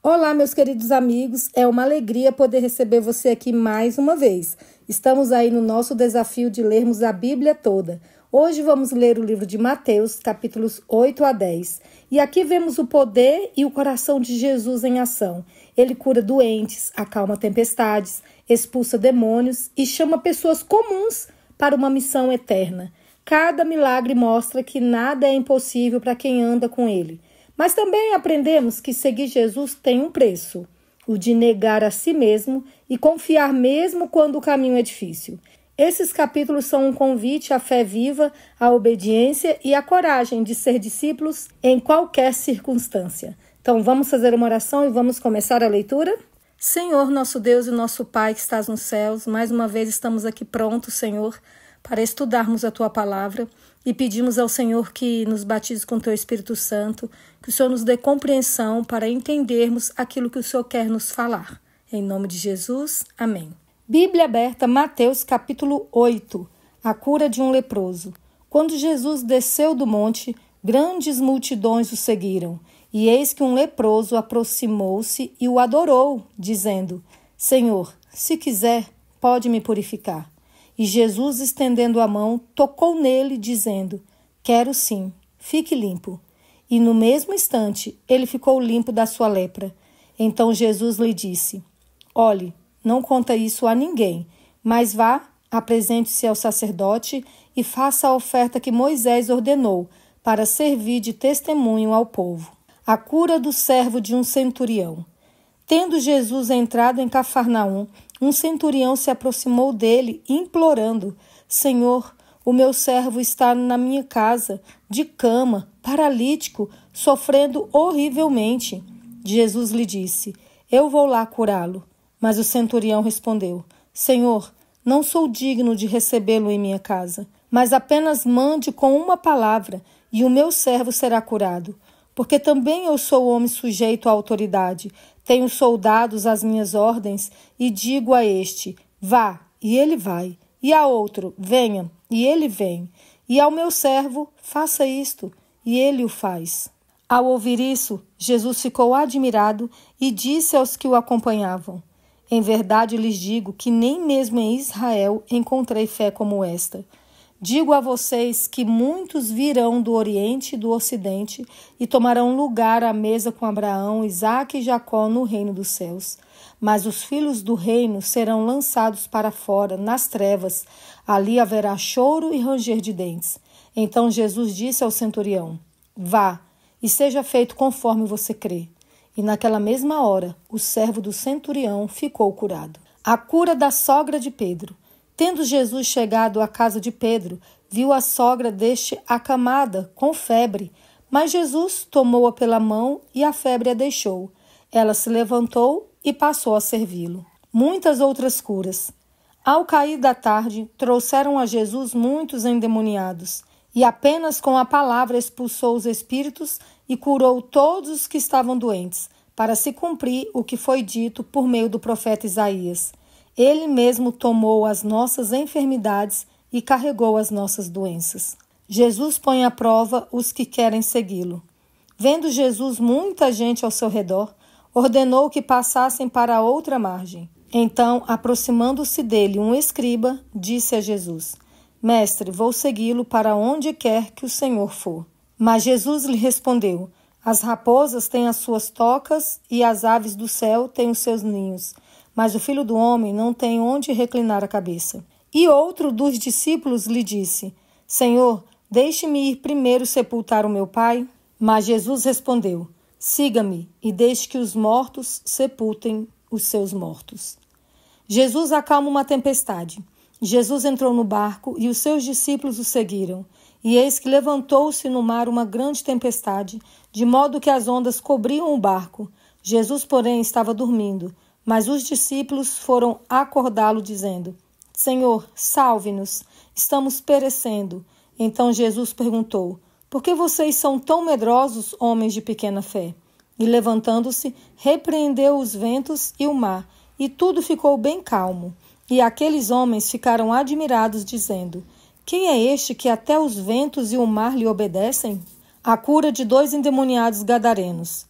Olá, meus queridos amigos, é uma alegria poder receber você aqui mais uma vez. Estamos aí no nosso desafio de lermos a Bíblia toda. Hoje vamos ler o livro de Mateus, capítulos 8 a 10. E aqui vemos o poder e o coração de Jesus em ação. Ele cura doentes, acalma tempestades, expulsa demônios e chama pessoas comuns para uma missão eterna. Cada milagre mostra que nada é impossível para quem anda com ele. Mas também aprendemos que seguir Jesus tem um preço, o de negar a si mesmo e confiar mesmo quando o caminho é difícil. Esses capítulos são um convite à fé viva, à obediência e à coragem de ser discípulos em qualquer circunstância. Então vamos fazer uma oração e vamos começar a leitura? Senhor, nosso Deus e nosso Pai que estás nos céus, mais uma vez estamos aqui prontos, Senhor, para estudarmos a Tua palavra e pedimos ao Senhor que nos batize com Teu Espírito Santo, que o Senhor nos dê compreensão para entendermos aquilo que o Senhor quer nos falar. Em nome de Jesus, amém. Bíblia aberta, Mateus capítulo 8, a cura de um leproso. Quando Jesus desceu do monte, grandes multidões o seguiram, e eis que um leproso aproximou-se e o adorou, dizendo: Senhor, se quiser, pode me purificar. E Jesus, estendendo a mão, tocou nele, dizendo: Quero sim, fique limpo. E no mesmo instante, ele ficou limpo da sua lepra. Então Jesus lhe disse: Olhe, não conta isso a ninguém, mas vá, apresente-se ao sacerdote e faça a oferta que Moisés ordenou, para servir de testemunho ao povo. A cura do servo de um centurião. Tendo Jesus entrado em Cafarnaum, um centurião se aproximou dele, implorando: Senhor, o meu servo está na minha casa, de cama, paralítico, sofrendo horrivelmente. Jesus lhe disse: Eu vou lá curá-lo. Mas o centurião respondeu: Senhor, não sou digno de recebê-lo em minha casa, mas apenas mande com uma palavra, e o meu servo será curado. Porque também eu sou homem sujeito à autoridade, tenho soldados às minhas ordens, e digo a este: vá, e ele vai, e a outro: venha, e ele vem, e ao meu servo: faça isto, e ele o faz. Ao ouvir isso, Jesus ficou admirado e disse aos que o acompanhavam: Em verdade lhes digo que nem mesmo em Israel encontrei fé como esta. Digo a vocês que muitos virão do Oriente e do Ocidente e tomarão lugar à mesa com Abraão, Isaque e Jacó no reino dos céus. Mas os filhos do reino serão lançados para fora, nas trevas. Ali haverá choro e ranger de dentes. Então Jesus disse ao centurião: Vá, e seja feito conforme você crê. E naquela mesma hora, o servo do centurião ficou curado. A cura da sogra de Pedro. Tendo Jesus chegado à casa de Pedro, viu a sogra deste acamada, com febre. Mas Jesus tomou-a pela mão e a febre a deixou. Ela se levantou e passou a servi-lo. Muitas outras curas. Ao cair da tarde, trouxeram a Jesus muitos endemoniados, e apenas com a palavra expulsou os espíritos e curou todos os que estavam doentes, para se cumprir o que foi dito por meio do profeta Isaías. Ele mesmo tomou as nossas enfermidades e carregou as nossas doenças. Jesus põe à prova os que querem segui-lo. Vendo Jesus muita gente ao seu redor, ordenou que passassem para a outra margem. Então, aproximando-se dele um escriba, disse a Jesus: Mestre, vou segui-lo para onde quer que o Senhor for. Mas Jesus lhe respondeu: As raposas têm as suas tocas e as aves do céu têm os seus ninhos, mas o Filho do Homem não tem onde reclinar a cabeça. E outro dos discípulos lhe disse: Senhor, deixe-me ir primeiro sepultar o meu pai. Mas Jesus respondeu: Siga-me e deixe que os mortos sepultem os seus mortos. Jesus acalma uma tempestade. Jesus entrou no barco e os seus discípulos o seguiram. E eis que levantou-se no mar uma grande tempestade, de modo que as ondas cobriam o barco. Jesus, porém, estava dormindo. Mas os discípulos foram acordá-lo, dizendo: Senhor, salve-nos, estamos perecendo. Então Jesus perguntou: Por que vocês são tão medrosos, homens de pequena fé? E levantando-se, repreendeu os ventos e o mar, e tudo ficou bem calmo. E aqueles homens ficaram admirados, dizendo: Quem é este que até os ventos e o mar lhe obedecem? A cura de 2 endemoniados gadarenos.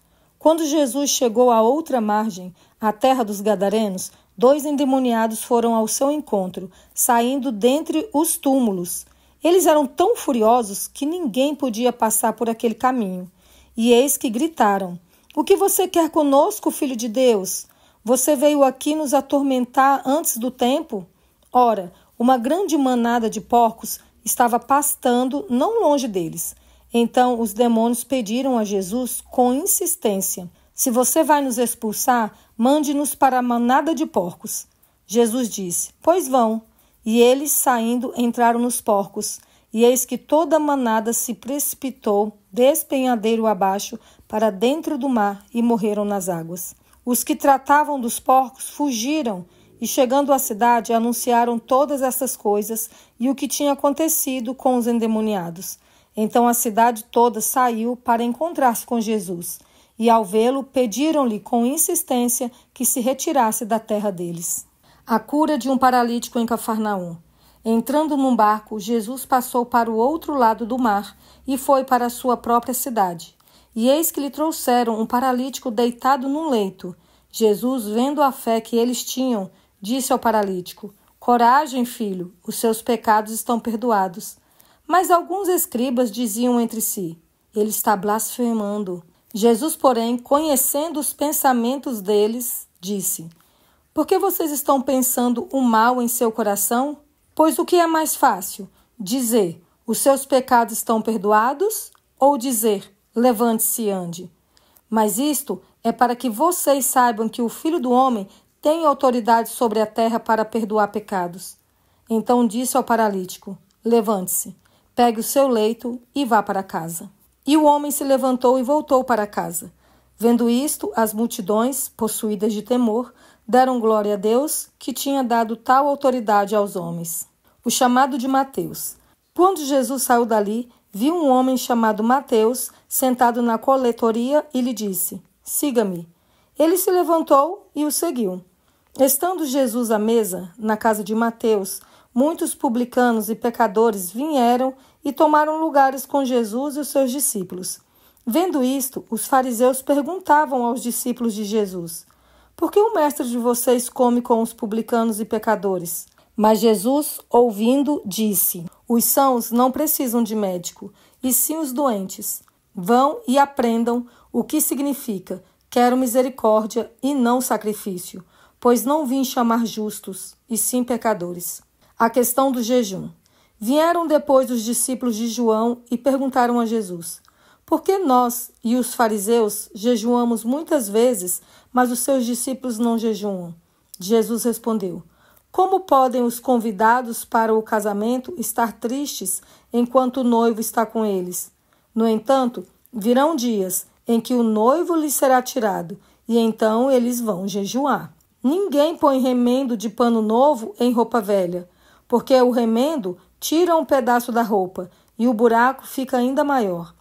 Quando Jesus chegou à outra margem, a terra dos Gadarenos, 2 endemoniados foram ao seu encontro, saindo dentre os túmulos. Eles eram tão furiosos que ninguém podia passar por aquele caminho. E eis que gritaram: "O que você quer conosco, Filho de Deus? Você veio aqui nos atormentar antes do tempo?" Ora, uma grande manada de porcos estava pastando não longe deles. Então os demônios pediram a Jesus com insistência: "Se você vai nos expulsar, mande-nos para a manada de porcos." Jesus disse: "Pois vão." E eles, saindo, entraram nos porcos. E eis que toda a manada se precipitou, despenhadeiro abaixo, para dentro do mar e morreram nas águas. Os que tratavam dos porcos fugiram e, chegando à cidade, anunciaram todas essas coisas e o que tinha acontecido com os endemoniados. Então a cidade toda saiu para encontrar-se com Jesus. E, ao vê-lo, pediram-lhe com insistência que se retirasse da terra deles. A cura de um paralítico em Cafarnaum. Entrando num barco, Jesus passou para o outro lado do mar e foi para a sua própria cidade. E eis que lhe trouxeram um paralítico deitado num leito. Jesus, vendo a fé que eles tinham, disse ao paralítico: "Coragem, filho, os seus pecados estão perdoados." Mas alguns escribas diziam entre si: "Ele está blasfemando." Jesus, porém, conhecendo os pensamentos deles, disse: "Por que vocês estão pensando o mal em seu coração? Pois o que é mais fácil? Dizer: os seus pecados estão perdoados? Ou dizer: levante-se e ande? Mas isto é para que vocês saibam que o Filho do Homem tem autoridade sobre a terra para perdoar pecados." Então disse ao paralítico: "Levante-se, pegue o seu leito e vá para casa." E o homem se levantou e voltou para casa. Vendo isto, as multidões, possuídas de temor, deram glória a Deus, que tinha dado tal autoridade aos homens. O chamado de Mateus. Quando Jesus saiu dali, viu um homem chamado Mateus sentado na coletoria e lhe disse: "Siga-me." Ele se levantou e o seguiu. Estando Jesus à mesa, na casa de Mateus, muitos publicanos e pecadores vieram e tomaram lugares com Jesus e os seus discípulos. Vendo isto, os fariseus perguntavam aos discípulos de Jesus: "Por que o mestre de vocês come com os publicanos e pecadores?" Mas Jesus, ouvindo, disse: "Os sãos não precisam de médico, e sim os doentes. Vão e aprendam o que significa: quero misericórdia e não sacrifício, pois não vim chamar justos, e sim pecadores." A questão do jejum. Vieram depois os discípulos de João e perguntaram a Jesus: "Por que nós e os fariseus jejuamos muitas vezes, mas os seus discípulos não jejuam?" Jesus respondeu: "Como podem os convidados para o casamento estar tristes enquanto o noivo está com eles? No entanto, virão dias em que o noivo lhes será tirado, e então eles vão jejuar. Ninguém põe remendo de pano novo em roupa velha, porque o remendo tira um pedaço da roupa, e o buraco fica ainda maior.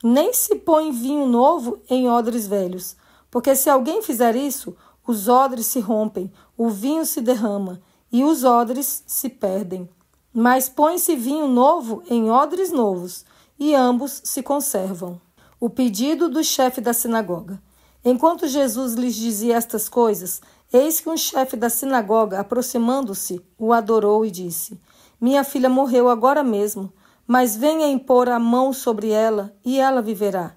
Nem se põe vinho novo em odres velhos, porque se alguém fizer isso, os odres se rompem, o vinho se derrama, e os odres se perdem. Mas põe-se vinho novo em odres novos, e ambos se conservam." O pedido do chefe da sinagoga. Enquanto Jesus lhes dizia estas coisas, eis que um chefe da sinagoga, aproximando-se, o adorou e disse: "Minha filha morreu agora mesmo, mas venha impor a mão sobre ela e ela viverá."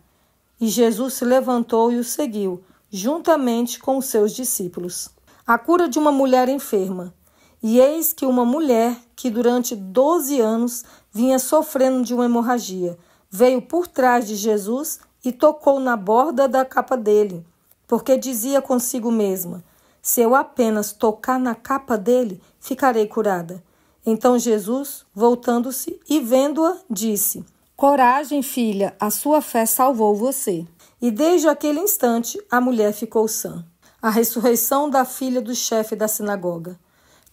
E Jesus se levantou e o seguiu, juntamente com os seus discípulos. A cura de uma mulher enferma. E eis que uma mulher que durante 12 anos vinha sofrendo de uma hemorragia, veio por trás de Jesus e tocou na borda da capa dele, porque dizia consigo mesma: "Se eu apenas tocar na capa dele, ficarei curada." Então Jesus, voltando-se e vendo-a, disse: "Coragem, filha, a sua fé salvou você." E desde aquele instante a mulher ficou sã. A ressurreição da filha do chefe da sinagoga.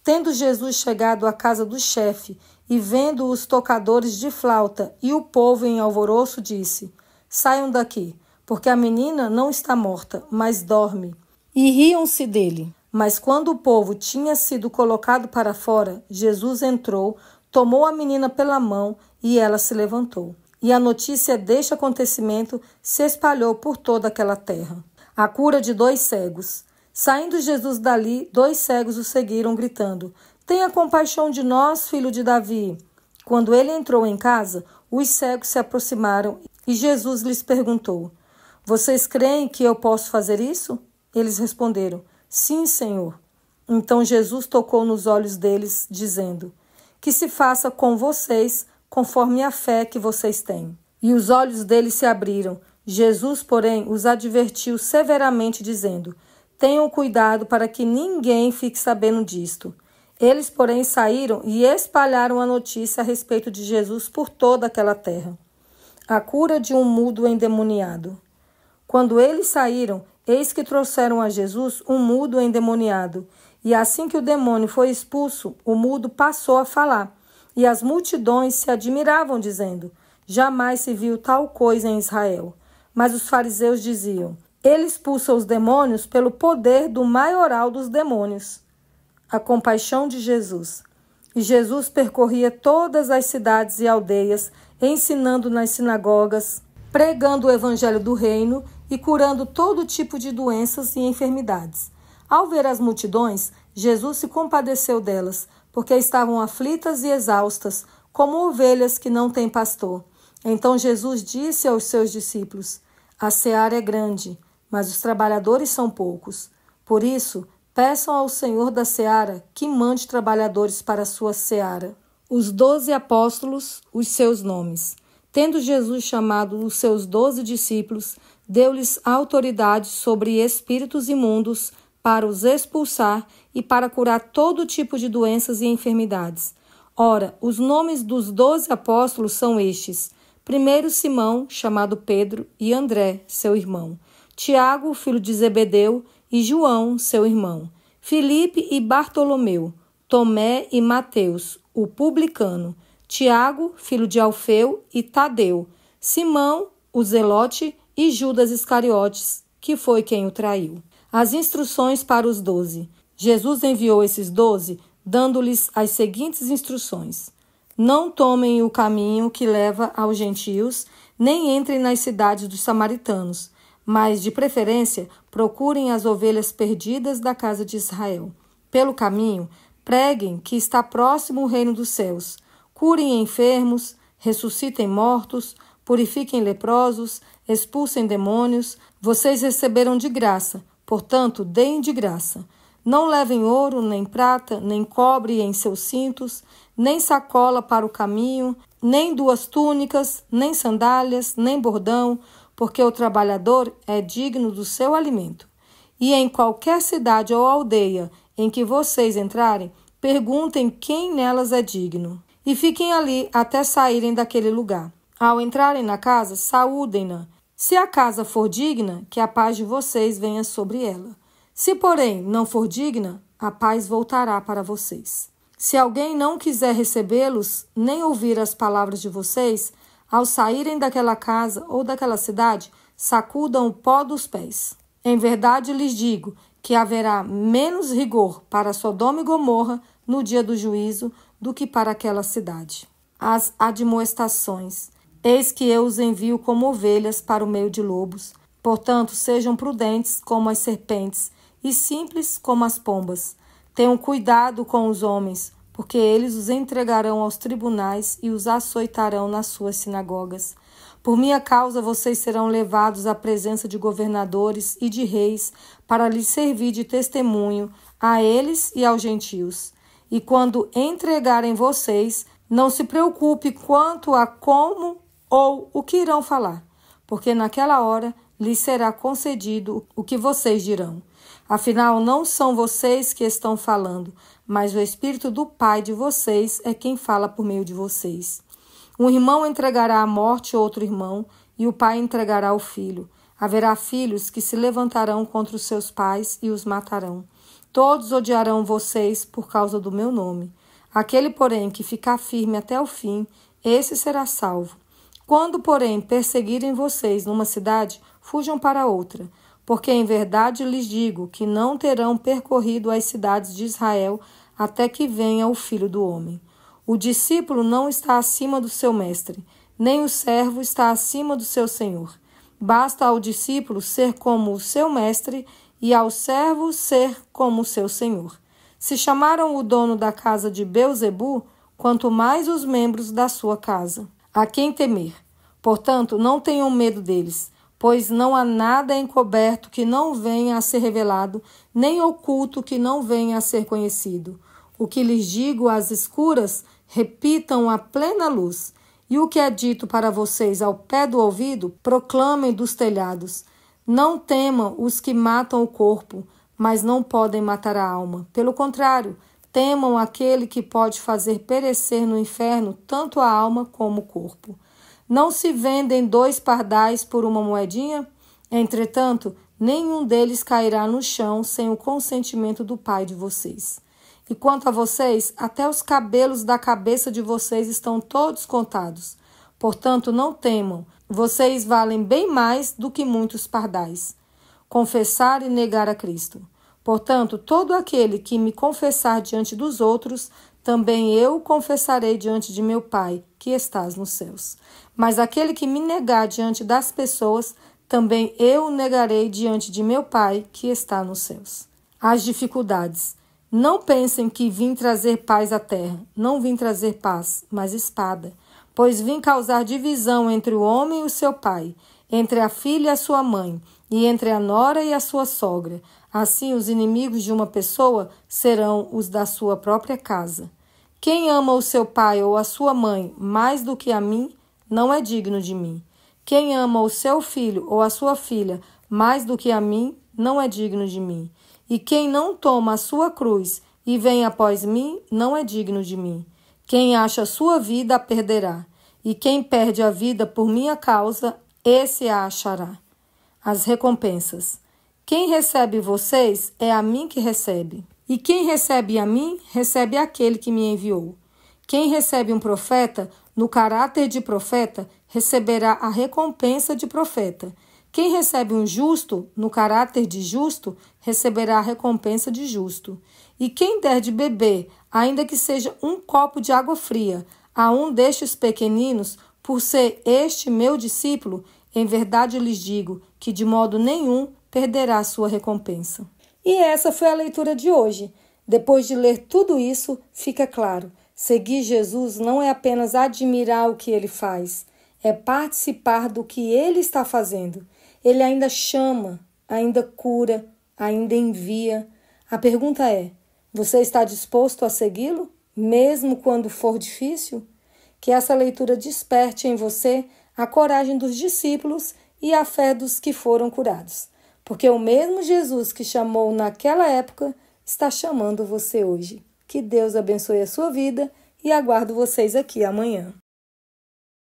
Tendo Jesus chegado à casa do chefe e vendo os tocadores de flauta e o povo em alvoroço, disse: "Saiam daqui, porque a menina não está morta, mas dorme." E riam-se dele. Mas quando o povo tinha sido colocado para fora, Jesus entrou, tomou a menina pela mão e ela se levantou. E a notícia deste acontecimento se espalhou por toda aquela terra. A cura de 2 cegos. Saindo Jesus dali, 2 cegos o seguiram, gritando: Tenha compaixão de nós, filho de Davi. Quando ele entrou em casa, os cegos se aproximaram e Jesus lhes perguntou: Vocês creem que eu posso fazer isso? Eles responderam: Sim, Senhor. Então Jesus tocou nos olhos deles, dizendo: Que se faça com vocês conforme a fé que vocês têm. E os olhos deles se abriram. Jesus, porém, os advertiu severamente, dizendo: Tenham cuidado para que ninguém fique sabendo disto. Eles, porém, saíram e espalharam a notícia a respeito de Jesus por toda aquela terra. A cura de um mudo endemoniado. Quando eles saíram, eis que trouxeram a Jesus um mudo endemoniado. E assim que o demônio foi expulso, o mudo passou a falar. E as multidões se admiravam, dizendo: Jamais se viu tal coisa em Israel. Mas os fariseus diziam: Ele expulsa os demônios pelo poder do maioral dos demônios. A compaixão de Jesus. E Jesus percorria todas as cidades e aldeias, ensinando nas sinagogas, pregando o evangelho do reino e curando todo tipo de doenças e enfermidades. Ao ver as multidões, Jesus se compadeceu delas, porque estavam aflitas e exaustas, como ovelhas que não têm pastor. Então Jesus disse aos seus discípulos: A seara é grande, mas os trabalhadores são poucos. Por isso, peçam ao Senhor da seara que mande trabalhadores para a sua seara. Os 12 apóstolos, os seus nomes. Tendo Jesus chamado os seus 12 discípulos, deu-lhes autoridade sobre espíritos imundos para os expulsar e para curar todo tipo de doenças e enfermidades. Ora, os nomes dos 12 apóstolos são estes: primeiro Simão, chamado Pedro, e André, seu irmão; Tiago, filho de Zebedeu, e João, seu irmão; Filipe e Bartolomeu; Tomé e Mateus, o publicano; Tiago, filho de Alfeu, e Tadeu; Simão, o Zelote, e Judas Iscariotes, que foi quem o traiu. As instruções para os 12. Jesus enviou esses 12, dando-lhes as seguintes instruções: Não tomem o caminho que leva aos gentios, nem entrem nas cidades dos samaritanos, mas, de preferência, procurem as ovelhas perdidas da casa de Israel. Pelo caminho, preguem que está próximo o reino dos céus. Curem enfermos, ressuscitem mortos, purifiquem leprosos, expulsem demônios. Vocês receberam de graça, portanto, deem de graça. Não levem ouro, nem prata, nem cobre em seus cintos, nem sacola para o caminho, nem 2 túnicas, nem sandálias, nem bordão, porque o trabalhador é digno do seu alimento. E em qualquer cidade ou aldeia em que vocês entrarem, perguntem quem nelas é digno. E fiquem ali até saírem daquele lugar. Ao entrarem na casa, saúdem-na. Se a casa for digna, que a paz de vocês venha sobre ela. Se, porém, não for digna, a paz voltará para vocês. Se alguém não quiser recebê-los, nem ouvir as palavras de vocês, ao saírem daquela casa ou daquela cidade, sacudam o pó dos pés. Em verdade lhes digo que haverá menos rigor para Sodoma e Gomorra no dia do juízo do que para aquela cidade. As admoestações. Eis que eu os envio como ovelhas para o meio de lobos. Portanto, sejam prudentes como as serpentes e simples como as pombas. Tenham cuidado com os homens, porque eles os entregarão aos tribunais e os açoitarão nas suas sinagogas. Por minha causa vocês serão levados à presença de governadores e de reis para lhes servir de testemunho a eles e aos gentios. E quando entregarem vocês, não se preocupe quanto a como ou o que irão falar, porque naquela hora lhes será concedido o que vocês dirão. Afinal, não são vocês que estão falando, mas o Espírito do Pai de vocês é quem fala por meio de vocês. Um irmão entregará à morte outro irmão, e o pai entregará o filho. Haverá filhos que se levantarão contra os seus pais e os matarão. Todos odiarão vocês por causa do meu nome. Aquele, porém, que ficar firme até o fim, esse será salvo. Quando, porém, perseguirem vocês numa cidade, fujam para outra, porque em verdade lhes digo que não terão percorrido as cidades de Israel até que venha o Filho do Homem. O discípulo não está acima do seu mestre, nem o servo está acima do seu senhor. Basta ao discípulo ser como o seu mestre e ao servo ser como o seu senhor. Se chamaram o dono da casa de Beelzebu, quanto mais os membros da sua casa. A quem temer? Portanto, não tenham medo deles, pois não há nada encoberto que não venha a ser revelado, nem oculto que não venha a ser conhecido. O que lhes digo às escuras, repitam à plena luz. E o que é dito para vocês ao pé do ouvido, proclamem dos telhados. Não temam os que matam o corpo, mas não podem matar a alma. Pelo contrário, temam aquele que pode fazer perecer no inferno tanto a alma como o corpo. Não se vendem 2 pardais por uma moedinha? Entretanto, nenhum deles cairá no chão sem o consentimento do Pai de vocês. E quanto a vocês, até os cabelos da cabeça de vocês estão todos contados. Portanto, não temam, vocês valem bem mais do que muitos pardais. Confessar e negar a Cristo. Portanto, todo aquele que me confessar diante dos outros, também eu confessarei diante de meu Pai, que estás nos céus. Mas aquele que me negar diante das pessoas, também eu o negarei diante de meu Pai, que está nos céus. As dificuldades. Não pensem que vim trazer paz à terra. Não vim trazer paz, mas espada. Pois vim causar divisão entre o homem e o seu pai, entre a filha e a sua mãe, e entre a nora e a sua sogra. Assim, os inimigos de uma pessoa serão os da sua própria casa. Quem ama o seu pai ou a sua mãe mais do que a mim, não é digno de mim. Quem ama o seu filho ou a sua filha mais do que a mim, não é digno de mim. E quem não toma a sua cruz e vem após mim, não é digno de mim. Quem acha a sua vida, a perderá. E quem perde a vida por minha causa, esse a achará. As recompensas. Quem recebe vocês, é a mim que recebe. E quem recebe a mim, recebe aquele que me enviou. Quem recebe um profeta, no caráter de profeta, receberá a recompensa de profeta. Quem recebe um justo, no caráter de justo, receberá a recompensa de justo. E quem der de beber, ainda que seja um copo de água fria, a um destes pequeninos, por ser este meu discípulo, em verdade lhes digo que de modo nenhum perderá sua recompensa. E essa foi a leitura de hoje. Depois de ler tudo isso, fica claro, seguir Jesus não é apenas admirar o que ele faz, é participar do que ele está fazendo. Ele ainda chama, ainda cura, ainda envia. A pergunta é, você está disposto a segui-lo, mesmo quando for difícil? Que essa leitura desperte em você a coragem dos discípulos e a fé dos que foram curados. Porque o mesmo Jesus que chamou naquela época está chamando você hoje. Que Deus abençoe a sua vida e aguardo vocês aqui amanhã.